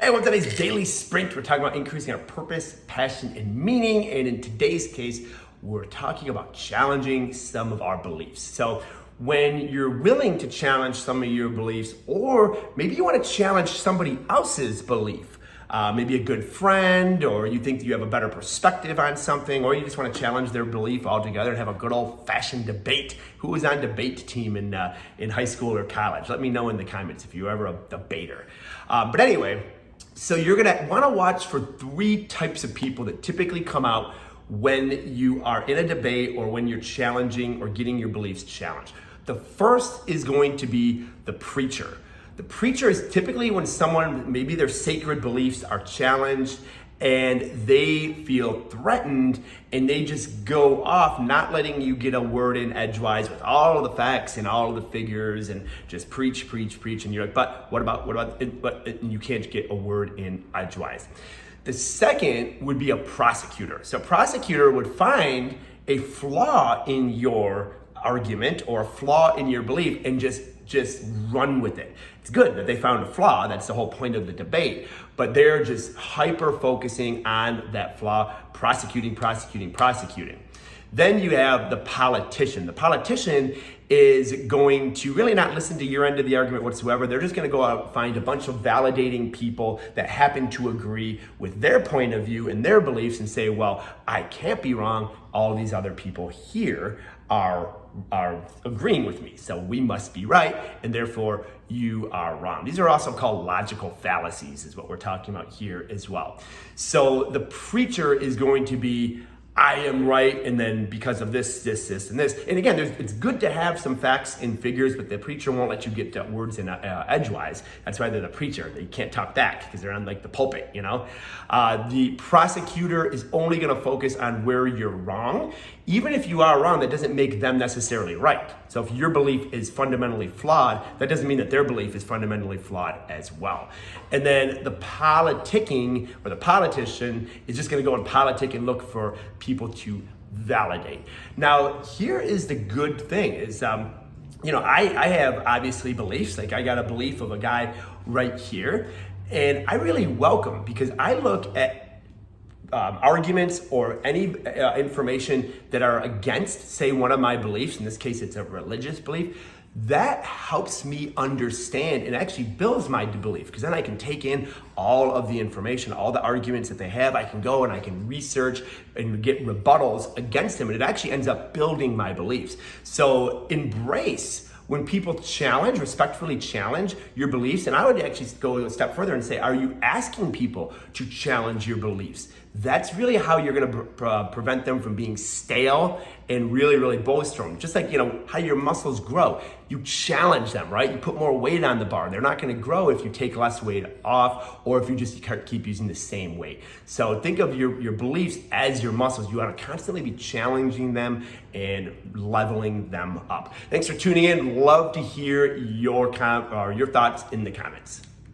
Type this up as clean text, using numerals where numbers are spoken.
Hey, well, today's daily sprint, we're talking about increasing our purpose, passion, and meaning. And in today's case, we're talking about challenging some of our beliefs. So when you're willing to challenge some of your beliefs, or maybe you want to challenge somebody else's belief, maybe a good friend, or you think you have a better perspective on something, or you just want to challenge their belief altogether and have a good old-fashioned debate. Who was on debate team in high school or college? Let me know in the comments if you're ever a debater. But anyway, so you're gonna want to watch for three types of people that typically come out when you are in a debate or when you're challenging or getting your beliefs challenged. The first is going to be the preacher. The preacher is typically when someone, maybe their sacred beliefs are challenged and they feel threatened and they just go off, not letting you get a word in edgewise with all of the facts and all of the figures and just preach. And you're like, but what about, and you can't get a word in edgewise. The second would be a prosecutor. So a prosecutor would find a flaw in your argument or a flaw in your belief and just run with it. It's good that they found a flaw. That's the whole point of the debate. But they're just hyper focusing on that flaw, prosecuting. Then you have the politician. The politician is going to really not listen to your end of the argument whatsoever. They're just going to go out and find a bunch of validating people that happen to agree with their point of view and their beliefs and say, well, I can't be wrong. All these other people here are agreeing with me, so we must be right, and therefore you are wrong. These are also called logical fallacies, is what we're talking about here as well. So the preacher is going to be, I am right, and then because of this, and this. And again, it's good to have some facts and figures, but the preacher won't let you get words in edgewise. That's why they're the preacher. They can't talk back because they're on like the pulpit, you know? The prosecutor is only going to focus on where you're wrong. Even if you are wrong, that doesn't make them necessarily right. So if your belief is fundamentally flawed, that doesn't mean that their belief is fundamentally flawed as well. And then the politicking or the politician is just going to go and politic and look for people to validate. Now, here is the good thing is, I have obviously beliefs. Like I got a belief of a guy right here, and I really welcome because I look at arguments or any information that are against, say, one of my beliefs, in this case it's a religious belief, that helps me understand and actually builds my belief, because then I can take in all of the information, all the arguments that they have. I can go and I can research and get rebuttals against them, and it actually ends up building my beliefs. So embrace when people respectfully challenge your beliefs. And I would actually go a step further and say, are you asking people to challenge your beliefs? That's really how you're gonna prevent them from being stale and really bowstrung. Just like, how your muscles grow. You challenge them, right? You put more weight on the bar. They're not gonna grow if you take less weight off or if you just keep using the same weight. So think of your beliefs as your muscles. You wanna constantly be challenging them and leveling them up. Thanks for tuning in. Love to hear your thoughts in the comments.